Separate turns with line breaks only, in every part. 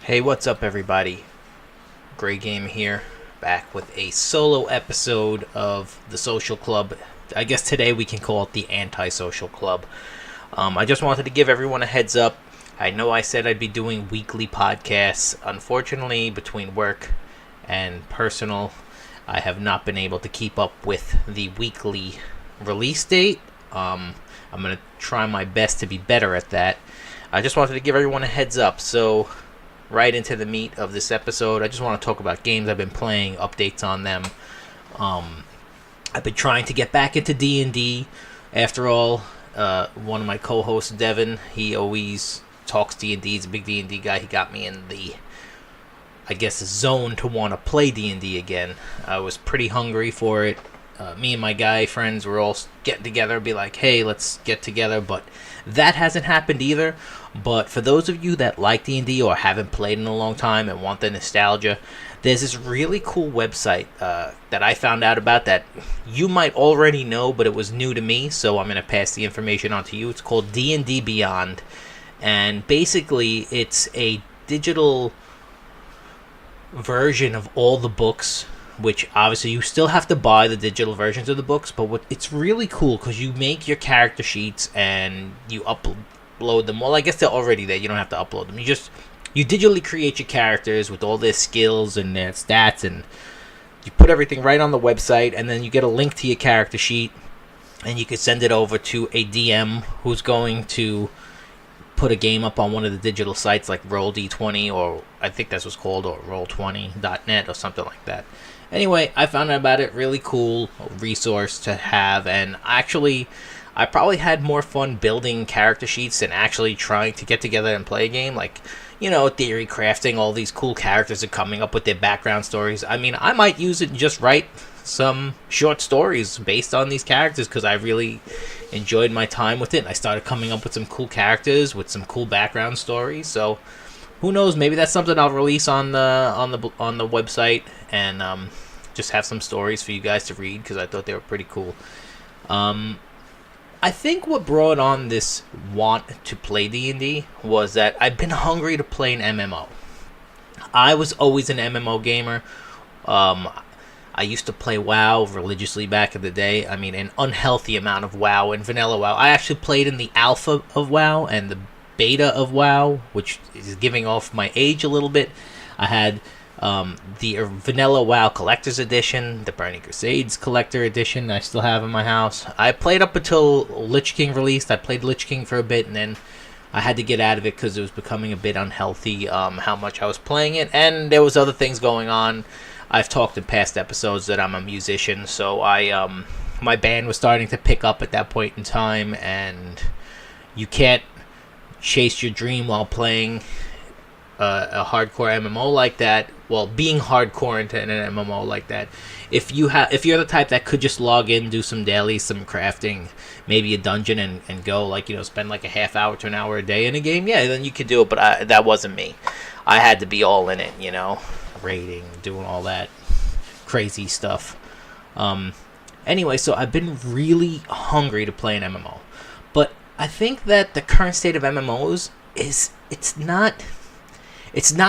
Hey, what's up, everybody? Gray Game here, back with a solo episode of the Social Club. I guess today we can call it the AntiSocial Club. I just wanted to give everyone a heads up. I know I said I'd be doing weekly podcasts. Unfortunately, between work and personal, I have not been able to keep up with the weekly release date. I'm going to try my best to be better at that. I just wanted to give everyone a heads up. So, right into the meat of this episode, I just want to talk about games I've been playing, updates on them. I've been trying to get back into D&D. After all, one of my co-hosts, Devin, he always talks D&D. He's a big D&D guy. He got me in the, I guess, zone to want to play D&D again. I was pretty hungry for it. Me and my guy friends were all getting together, be like, hey, let's get together, but that hasn't happened either. But for those of you that like D&D or haven't played in a long time and want the nostalgia, there's this really cool website that I found out about that you might already know, but it was new to me, so I'm going to pass the information on to you. It's called D&D Beyond, and basically it's a digital version of all the books, which obviously you still have to buy the digital versions of the books, but it's really cool because you make your character sheets and you upload them. Well, I guess they're already there. You don't have to upload them. You digitally create your characters with all their skills and their stats, and you put everything right on the website, and then you get a link to your character sheet, and you can send it over to a DM who's going to put a game up on one of the digital sites like Roll-D20, or I think that's what's called, or Roll20.net or something like that. Anyway, I found out about it. Really cool resource to have, and actually, I probably had more fun building character sheets than actually trying to get together and play a game. Like, theory crafting, all these cool characters are coming up with their background stories. I mean, I might use it and just write some short stories based on these characters because I really enjoyed my time with it. And I started coming up with some cool characters with some cool background stories. So, who knows? Maybe that's something I'll release on the website and just have some stories for you guys to read because I thought they were pretty cool. I think what brought on this want to play D&D was that I've been hungry to play an MMO. I was always an MMO gamer. I used to play WoW religiously back in the day. I mean, an unhealthy amount of WoW and vanilla WoW. I actually played in the alpha of WoW and the beta of WoW, which is giving off my age a little bit. I had the vanilla WoW Collector's Edition, the Burning Crusades Collector Edition I still have in my house. I played up until Lich King released. I played Lich King for a bit, and then I had to get out of it because it was becoming a bit unhealthy how much I was playing it, and there was other things going on. I've talked in past episodes that I'm a musician, so my band was starting to pick up at that point in time, and you can't chase your dream while playing a hardcore MMO like that. Well, being hardcore into an MMO like that, if you're the type that could just log in, do some dailies, some crafting, maybe a dungeon, and go, like, spend like a half hour to an hour a day in a game, yeah, then you could do it. But that wasn't me. I had to be all in it, raiding, doing all that crazy stuff. Anyway, so I've been really hungry to play an MMO, but I think that the current state of MMOs is it's not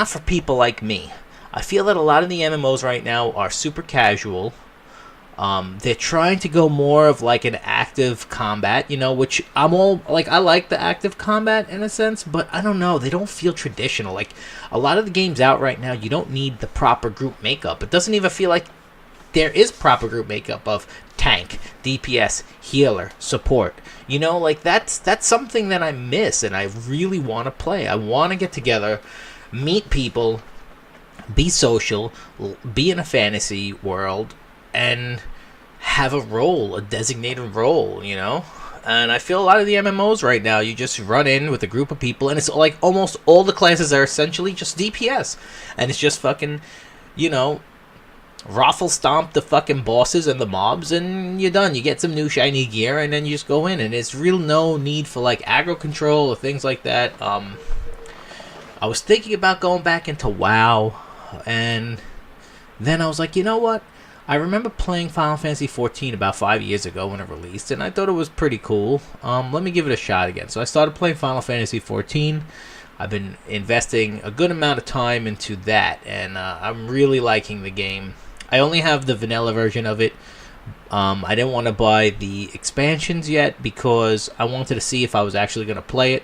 for people like me. I feel that a lot of the MMOs right now are super casual. They're trying to go more of like an active combat, which I'm all like, I like the active combat in a sense, but I don't know, they don't feel traditional. Like, a lot of the games out right now, you don't need the proper group makeup. It doesn't even feel like there is proper group makeup of tank, DPS, healer, support. Like that's something that I miss and I really want to play. I want to get together, meet people, be social, be in a fantasy world, and have a designated role, And I feel a lot of the MMOs right now, you just run in with a group of people, and it's like almost all the classes are essentially just DPS. And it's just fucking, raffle stomp the fucking bosses and the mobs, and you're done. You get some new shiny gear, and then you just go in, and it's real no need for like aggro control or things like that. I was thinking about going back into WoW, and then I was like, you know what? I remember playing Final Fantasy 14 about 5 years ago when it released, and I thought it was pretty cool. Let me give it a shot again. So I started playing Final Fantasy 14. I've been investing a good amount of time into that, and I'm really liking the game. I only have the vanilla version of it. I didn't want to buy the expansions yet because I wanted to see if I was actually going to play it.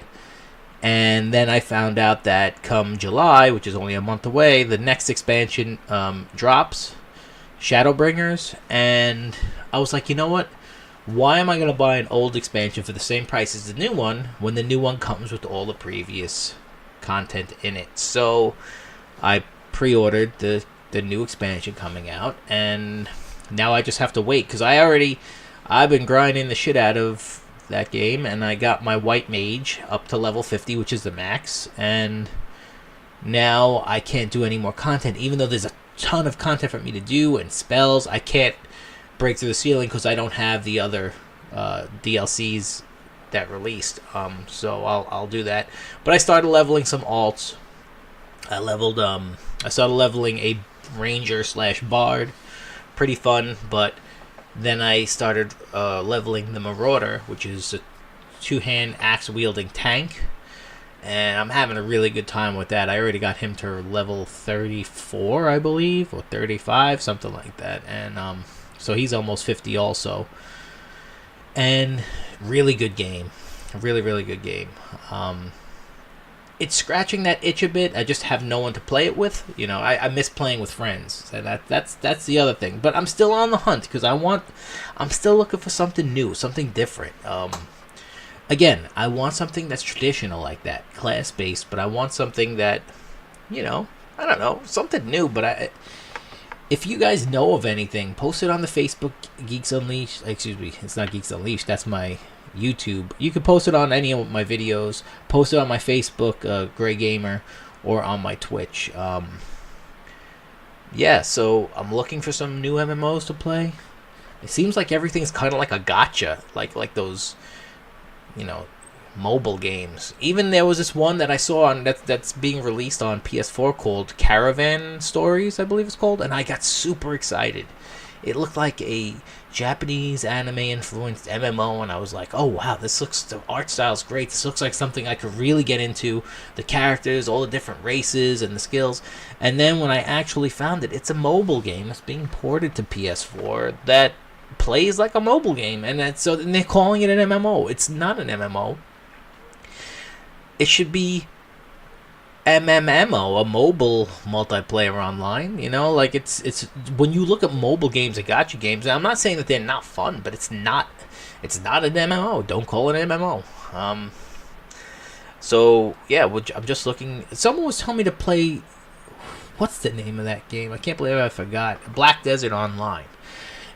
And then I found out that come July, which is only a month away, the next expansion drops, Shadowbringers, and I was like, you know what? Why am I going to buy an old expansion for the same price as the new one when the new one comes with all the previous content in it? So I pre-ordered the new expansion coming out, and now I just have to wait because I've been grinding the shit out of that game, and I got my white mage up to level 50, which is the max, and now I can't do any more content, even though there's a ton of content for me to do and spells. I can't break through the ceiling because I don't have the other DLCs that released, so I'll do that. But I started leveling some alts. I started leveling a ranger / bard, pretty fun. But then I started leveling the Marauder, which is a 2-hand axe-wielding tank. And I'm having a really good time with that. I already got him to level 34, I believe, or 35, something like that. And so he's almost 50 also. And really good game. Really, really good game. It's scratching that itch a bit. I just have no one to play it with. You know, I miss playing with friends. So that's the other thing. But I'm still on the hunt because I'm still looking for something new, something different. Again, I want something that's traditional like that, class-based. But I want something that, you know, I don't know, something new. But if you guys know of anything, post it on the Facebook Geeks Unleashed. Excuse me, it's not Geeks Unleashed. That's my YouTube. You can post it on any of my videos. Post it on my Facebook, Gray Gamer, or on my Twitch. Yeah, so I'm looking for some new MMOs to play. It seems like everything's kind of like a gotcha, like those, you know, mobile games. Even there was this one that I saw on that's being released on PS4 called Caravan Stories, I believe it's called, and I got super excited. It looked like a Japanese anime-influenced MMO, and I was like, oh, wow, the art style's great. This looks like something I could really get into. The characters, all the different races, and the skills. And then when I actually found it, it's a mobile game that's being ported to PS4 that plays like a mobile game. And they're calling it an MMO. It's not an MMO. It should be MMO, a mobile multiplayer online. You know, like it's when you look at mobile games and gacha games, I'm not saying that they're not fun, but it's not an MMO. Don't call it an MMO. So yeah, I'm just looking. Someone was telling me to play. What's the name of that game? I can't believe I forgot. Black Desert Online.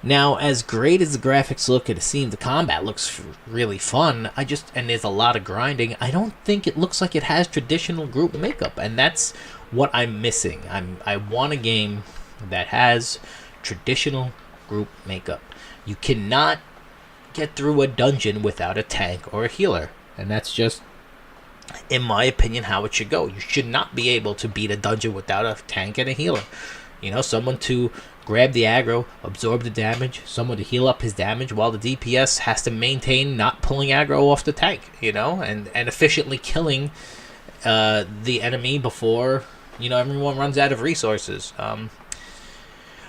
Now, as great as the graphics look, and it seems the combat looks really fun, and there's a lot of grinding, I don't think it looks like it has traditional group makeup, and that's what I'm missing. I want a game that has traditional group makeup. You cannot get through a dungeon without a tank or a healer, and that's just, in my opinion, how it should go. You should not be able to beat a dungeon without a tank and a healer. You know, someone to grab the aggro, absorb the damage, someone to heal up his damage while the DPS has to maintain not pulling aggro off the tank, you know, and efficiently killing the enemy before, you know, everyone runs out of resources. I'm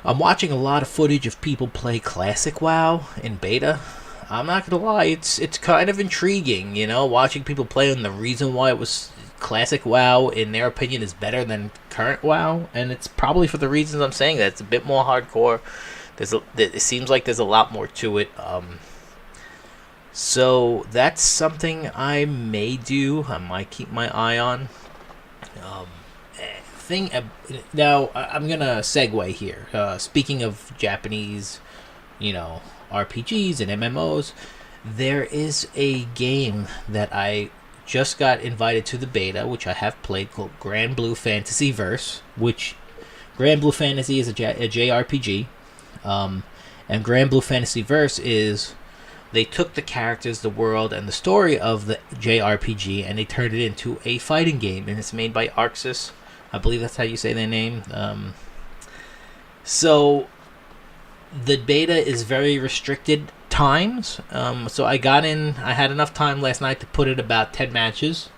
watching a lot of footage of people play Classic WoW in beta. I'm not gonna lie, it's kind of intriguing, you know, watching people play, and the reason why it was Classic WoW, in their opinion, is better than current WoW, and it's probably for the reasons I'm saying that. It's a bit more hardcore. It seems like there's a lot more to it. So that's something I may do. I might keep my eye on. Now I'm gonna segue here. Speaking of Japanese, you know, RPGs and MMOs, there is a game that I just got invited to the beta, which I have played, called Granblue Fantasy Verse, which Granblue Fantasy is a JRPG, and Granblue Fantasy Verse is, they took the characters, the world, and the story of the JRPG, and they turned it into a fighting game, and it's made by Arxis. I believe that's how you say their name. So the beta is very restricted times, so I got in. I had enough time last night to put in about 10 matches,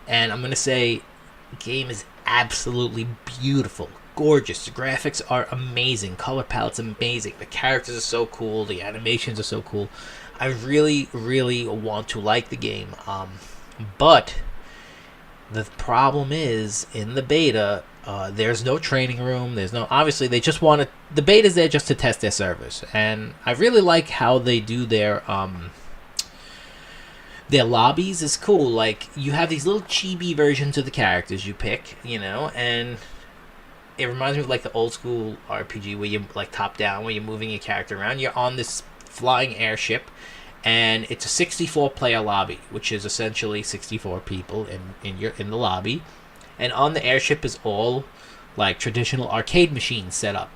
And I'm going to say the game is absolutely beautiful, gorgeous. The graphics are amazing. Color palette's amazing. The characters are so cool. The animations are so cool. I really, really want to like the game. But the problem is, in the beta, there's no training room. There's no... Obviously, they just want to... The beta's there just to test their servers. And I really like how they do their lobbies is cool. Like, you have these little chibi versions of the characters you pick, and it reminds me of, like, the old school RPG where you, like, top down, where you're moving your character around. You're on this flying airship, and it's a 64-player lobby, which is essentially 64 people in the lobby. And on the airship is all, like, traditional arcade machines set up.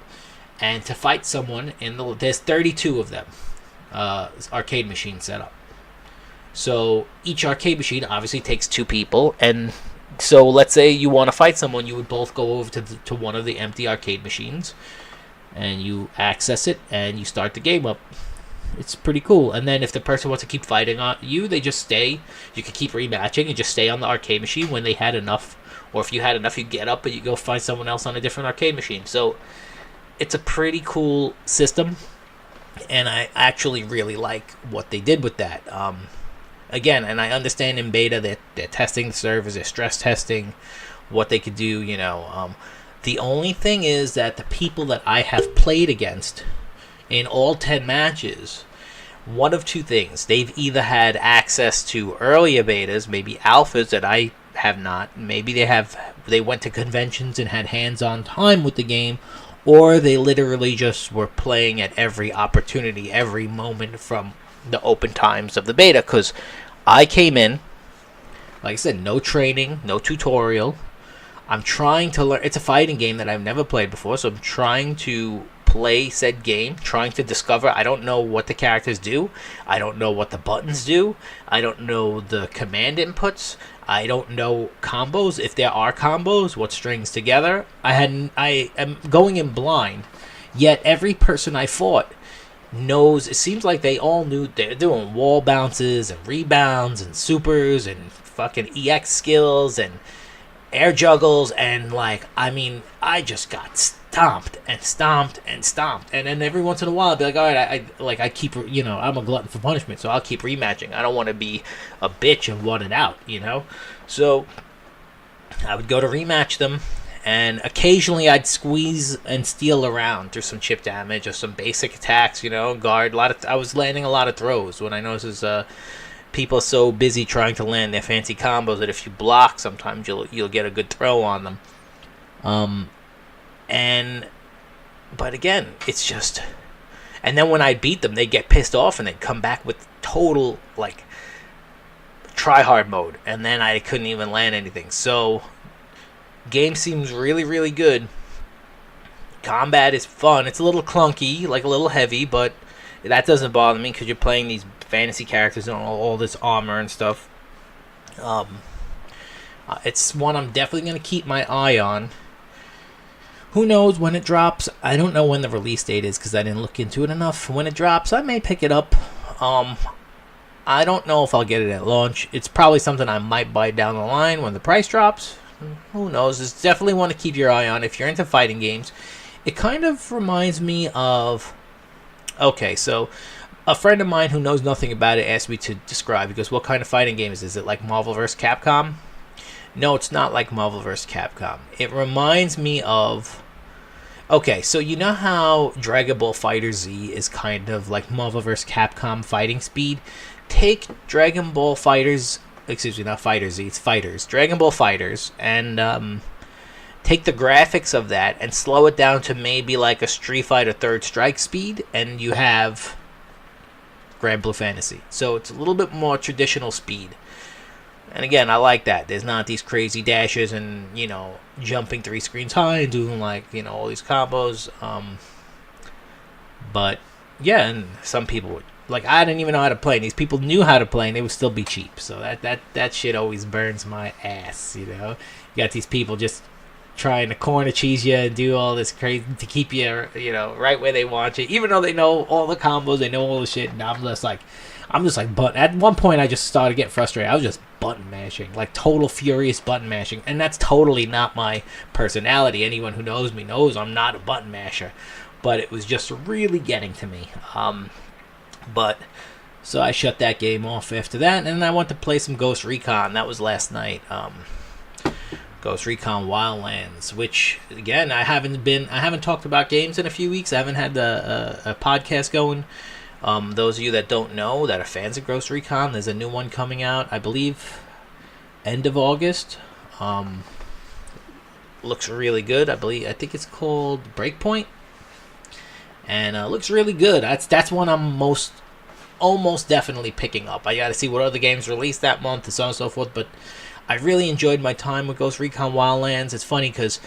And to fight someone, there's 32 of them, arcade machines set up. So each arcade machine obviously takes 2 people, and so let's say you want to fight someone, you would both go over to one of the empty arcade machines, and you access it, and you start the game up. It's pretty cool. And then if the person wants to keep fighting on you, they just stay. You can keep rematching and just stay on the arcade machine. When they had enough, or if you had enough, you get up and you go find someone else on a different arcade machine. So it's a pretty cool system, and I actually really like what they did with that. Again, and I understand in beta that they're testing the servers, they're stress testing what they could do, The only thing is that the people that I have played against in all 10 matches, one of 2 things. They've either had access to earlier betas, maybe alphas that I have not. Maybe they went to conventions and had hands-on time with the game, or they literally just were playing at every opportunity, every moment from the open times of the beta, because I came in, like I said, no training, no tutorial. I'm trying to learn. It's a fighting game that I've never played before, so I'm trying to play said game, trying to discover. I don't know what the characters do. I don't know what the buttons do. I don't know the command inputs. I don't know combos, if there are combos, what strings together. I am going in blind, yet every person I fought knows. It seems like they all knew they're doing wall bounces and rebounds and supers and fucking EX skills and air juggles, and I just got stomped and stomped and stomped. And then every once in a while I'd be like, all right, I keep, I'm a glutton for punishment, so I'll keep rematching. I don't want to be a bitch and want it out, So I would go to rematch them, and occasionally I'd squeeze and steal around through some chip damage or some basic attacks, guard. I was landing a lot of throws when I noticed people are so busy trying to land their fancy combos that if you block, sometimes you'll get a good throw on them. But again, it's just... And then when I beat them, they'd get pissed off and they'd come back with total, try-hard mode. And then I couldn't even land anything. So, game seems really, really good. Combat is fun. It's a little clunky, a little heavy, but that doesn't bother me because you're playing these fantasy characters and all this armor and stuff. It's one I'm definitely going to keep my eye on. Who knows when it drops? I don't know when the release date is because I didn't look into it enough. When it drops, I may pick it up. I don't know if I'll get it at launch. It's probably something I might buy down the line when the price drops. Who knows? It's definitely one to keep your eye on if you're into fighting games. It kind of reminds me of... Okay, so a friend of mine who knows nothing about it asked me to describe. He goes, what kind of fighting game is it? Is it like Marvel vs. Capcom? No, it's not like Marvel vs. Capcom. It reminds me of... Okay, so you know how Dragon Ball FighterZ is kind of like Marvel vs. Capcom fighting speed? Take Dragon Ball Fighters... Excuse me, not FighterZ, it's Fighters. Dragon Ball Fighters, and take the graphics of that and slow it down to maybe like a Street Fighter Third Strike speed, and you have Granblue Fantasy. So it's a little bit more traditional speed. And again, I like that. There's not these crazy dashes and, jumping 3 screens high and doing, all these combos. But, yeah, and some people would. I didn't even know how to play. And these people knew how to play, and they would still be cheap. So that shit always burns my ass, You got these people just trying to corner cheese you and do all this crazy to keep you, right where they want you. Even though they know all the combos, they know all the shit, and I'm just like, button. At one point, I just started getting frustrated. I was just button mashing, like total furious button mashing, and that's totally not my personality. Anyone who knows me knows I'm not a button masher, but it was just really getting to me. So I shut that game off after that, and then I went to play some Ghost Recon. That was last night. Ghost Recon Wildlands, which again I haven't talked about games in a few weeks. I haven't had a podcast going. Those of you that don't know, that are fans of Ghost Recon, there's a new one coming out, I believe, end of August. Looks really good. I think it's called Breakpoint, and looks really good. That's one I'm almost definitely picking up. I got to see what other games released that month and so on and so forth, but I really enjoyed my time with Ghost Recon Wildlands. It's funny because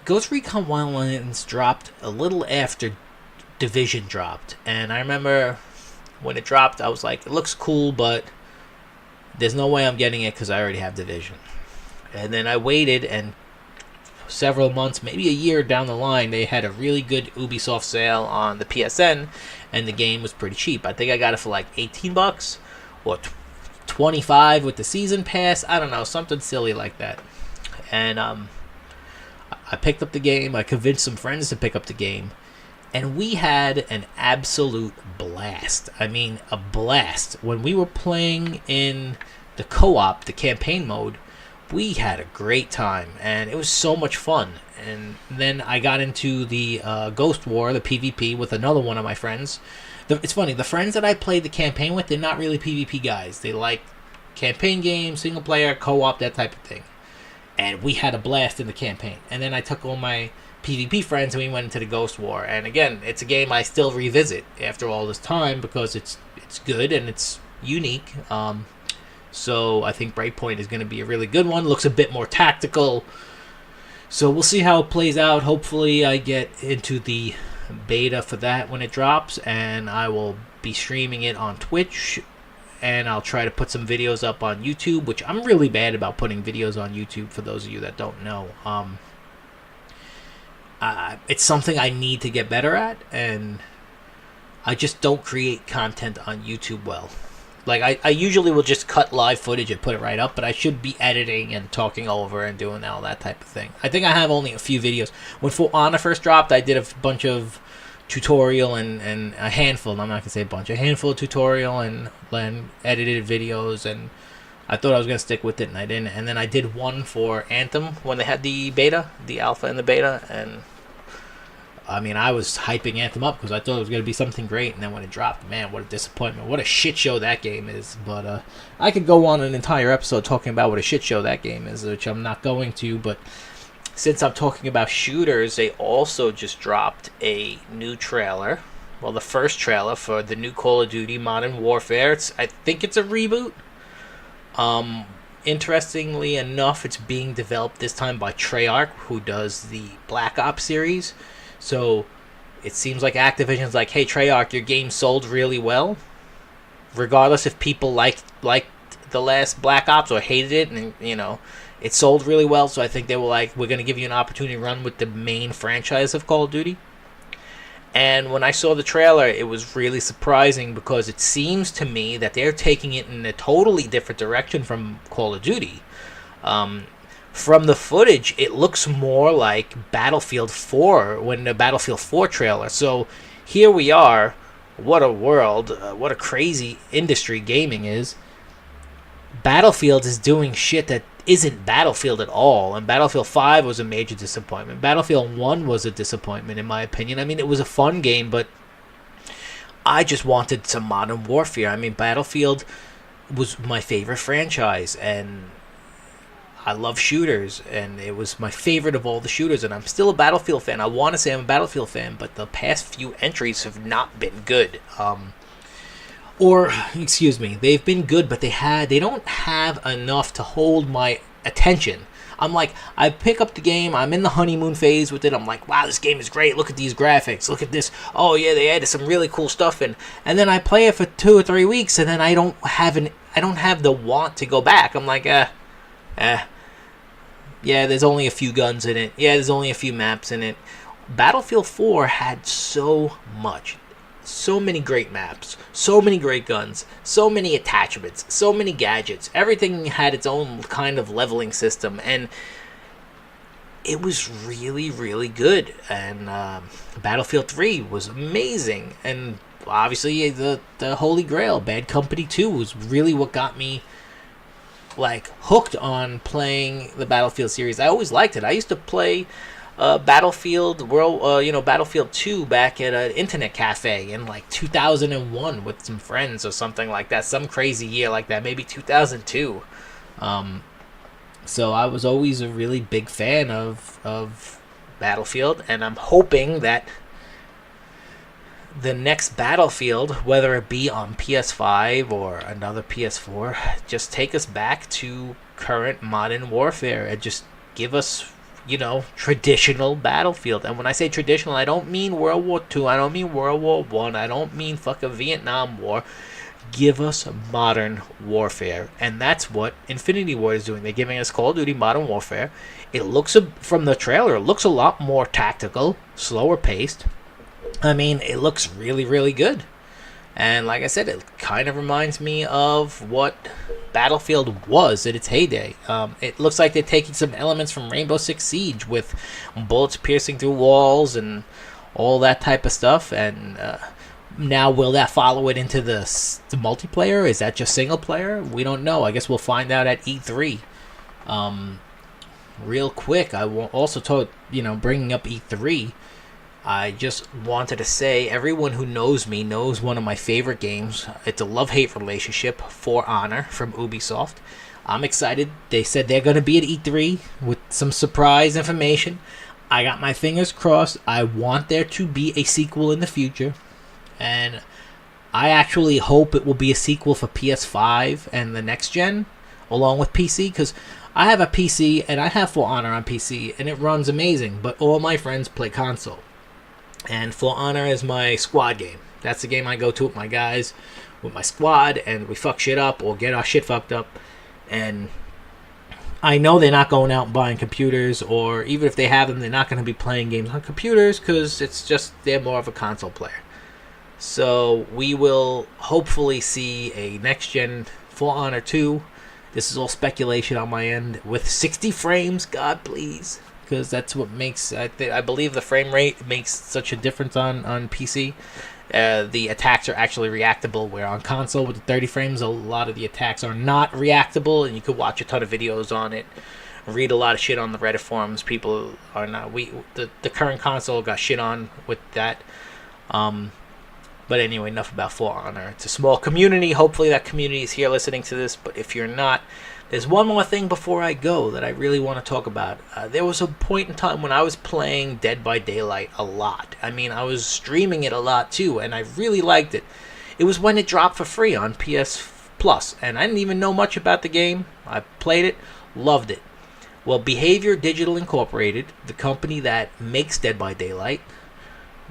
Ghost Recon Wildlands dropped a little after Division dropped, and I remember when it dropped, I was like, it looks cool, but there's no way I'm getting it because I already have Division. And then I waited, and several months, maybe a year down the line, they had a really good Ubisoft sale on the PSN, and the game was pretty cheap. I think I got it for like $18 or $25 with the season pass. I don't know, something silly like that. And I picked up the game. I convinced some friends to pick up the game, and we had an absolute blast. I mean, a blast. When we were playing in the co-op, the campaign mode, we had a great time, and it was so much fun. And then I got into the Ghost War, the PvP, with another one of my friends. It's funny, the friends that I played the campaign with, they're not really PvP guys. They like campaign games, single player, co-op, that type of thing. And we had a blast in the campaign. And then I took all my PvP friends and we went into the Ghost War. And again, it's a game I still revisit after all this time because it's good and it's unique. So I think Breakpoint is going to be a really good one. Looks a bit more tactical. So we'll see how it plays out. Hopefully I get into the beta for that when it drops, and I will be streaming it on Twitch, and I'll try to put some videos up on YouTube, which I'm really bad about putting videos on YouTube, for those of you that don't know. It's something I need to get better at, and I just don't create content on YouTube well. Like, I usually will just cut live footage and put it right up, but I should be editing and talking over and doing all that type of thing. I think I have only a few videos. When For Honor first dropped, I did a bunch of tutorial and a handful, I'm not going to say a bunch, a handful of tutorial and edited videos, and I thought I was going to stick with it, and I didn't. And then I did one for Anthem when they had the beta, the alpha and the beta, and I mean, I was hyping Anthem up because I thought it was going to be something great, and then when it dropped, man, what a disappointment. What a shit show that game is. But I could go on an entire episode talking about what a shit show that game is, which I'm not going to, but since I'm talking about shooters, they also just dropped a new trailer. Well, the first trailer for the new Call of Duty Modern Warfare. I think it's a reboot. Interestingly enough, it's being developed this time by Treyarch, who does the Black Ops series. So it seems like Activision's like, hey, Treyarch, your game sold really well. Regardless if people liked the last Black Ops or hated it, and it sold really well. So I think they were like, we're going to give you an opportunity to run with the main franchise of Call of Duty. And when I saw the trailer, it was really surprising because it seems to me that they're taking it in a totally different direction from Call of Duty. From the footage, it looks more like Battlefield 4 when the Battlefield 4 trailer. So here we are. What a world. What a crazy industry gaming is. Battlefield is doing shit that isn't Battlefield at all. And Battlefield 5 was a major disappointment. Battlefield 1 was a disappointment, in my opinion. I mean, it was a fun game, but I just wanted some Modern Warfare. I mean, Battlefield was my favorite franchise, and I love shooters, and it was my favorite of all the shooters, and I'm still a Battlefield fan. I want to say I'm a Battlefield fan, but the past few entries have not been good. They've been good, but they don't have enough to hold my attention. I'm like, I pick up the game, I'm in the honeymoon phase with it, I'm like, wow, this game is great, look at these graphics, look at this, oh yeah, they added some really cool stuff in, and then I play it for 2 or 3 weeks, and then I don't have the want to go back. I'm like, Yeah, there's only a few guns in it. Yeah, there's only a few maps in it. Battlefield 4 had so much. So many great maps, so many great guns, so many attachments, so many gadgets. Everything had its own kind of leveling system, and it was really, really good. And Battlefield 3 was amazing. And obviously, the Holy Grail, Bad Company 2, was really what got me like hooked on playing the Battlefield series. I always liked it. I used to play Battlefield 2 back at an internet cafe in like 2001 with some friends or something like that. Some crazy year like that, maybe 2002. So I was always a really big fan of Battlefield, and I'm hoping that the next Battlefield, whether it be on PS5 or another PS4, just take us back to current modern warfare and just give us, traditional Battlefield. And when I say traditional, I don't mean World War II, I don't mean World War One, I don't mean fucking Vietnam War. Give us modern warfare, and that's what Infinity Ward is doing. They're giving us Call of Duty Modern Warfare. It looks, from the trailer, it looks a lot more tactical, slower paced. I mean, it looks really, really good. And like I said, it kind of reminds me of what Battlefield was at its heyday. It looks like they're taking some elements from Rainbow Six Siege with bullets piercing through walls and all that type of stuff. And now, will that follow it into the multiplayer? Is that just single player? We don't know. I guess we'll find out at E3. Real quick, I also told, bringing up E3, I just wanted to say, everyone who knows me knows one of my favorite games. It's a love-hate relationship, For Honor from Ubisoft. I'm excited. They said they're going to be at E3 with some surprise information. I got my fingers crossed. I want there to be a sequel in the future. And I actually hope it will be a sequel for PS5 and the next gen, along with PC, because I have a PC and I have For Honor on PC, and it runs amazing, but all my friends play console. And For Honor is my squad game. That's the game I go to with my guys, with my squad, and we fuck shit up or get our shit fucked up. And I know they're not going out and buying computers, or even if they have them, they're not going to be playing games on computers because it's just they're more of a console player. So we will hopefully see a next-gen For Honor 2. This is all speculation on my end. With 60 frames, God please. Because that's what makes, I believe the frame rate makes such a difference on PC. The attacks are actually reactable, where on console with the 30 frames, a lot of the attacks are not reactable, and you could watch a ton of videos on it, read a lot of shit on the Reddit forums. People are not, the current console got shit on with that. But anyway, enough about For Honor. It's a small community. Hopefully that community is here listening to this, but if you're not, there's one more thing before I go that I really want to talk about. There was a point in time when I was playing Dead by Daylight a lot. I mean, I was streaming it a lot too, and I really liked it. It was when it dropped for free on PS Plus, and I didn't even know much about the game. I played it, loved it. Well, Behavior Digital Incorporated, the company that makes Dead by Daylight,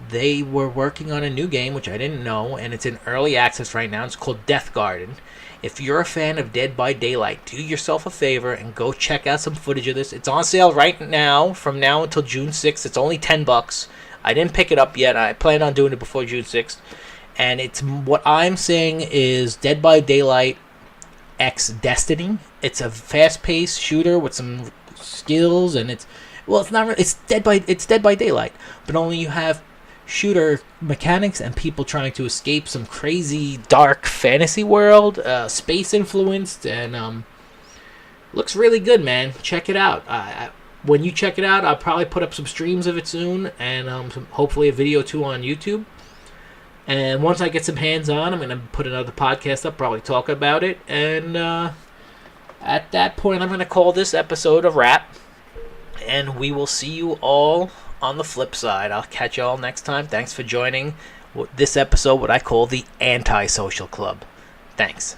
they were working on a new game, which I didn't know, and it's in early access right now. It's called DeathGarden. If you're a fan of Dead by Daylight, do yourself a favor and go check out some footage of this. It's on sale right now, from now until June 6th. It's only $10. I didn't pick it up yet. I plan on doing it before June 6th. And it's, what I'm saying is Dead by Daylight X Destiny. It's a fast-paced shooter with some skills, and it's not really, it's Dead by Daylight, but only you have shooter mechanics and people trying to escape some crazy dark fantasy world, space influenced, and looks really good, man. Check it out. When you check it out, I'll probably put up some streams of it soon, and hopefully a video too on YouTube. And once I get some hands on, I'm going to put another podcast up, probably talk about it, and at that point I'm going to call this episode a wrap, and we will see you all on the flip side. I'll catch you all next time. Thanks for joining this episode, what I call the AntiSocial Club. Thanks.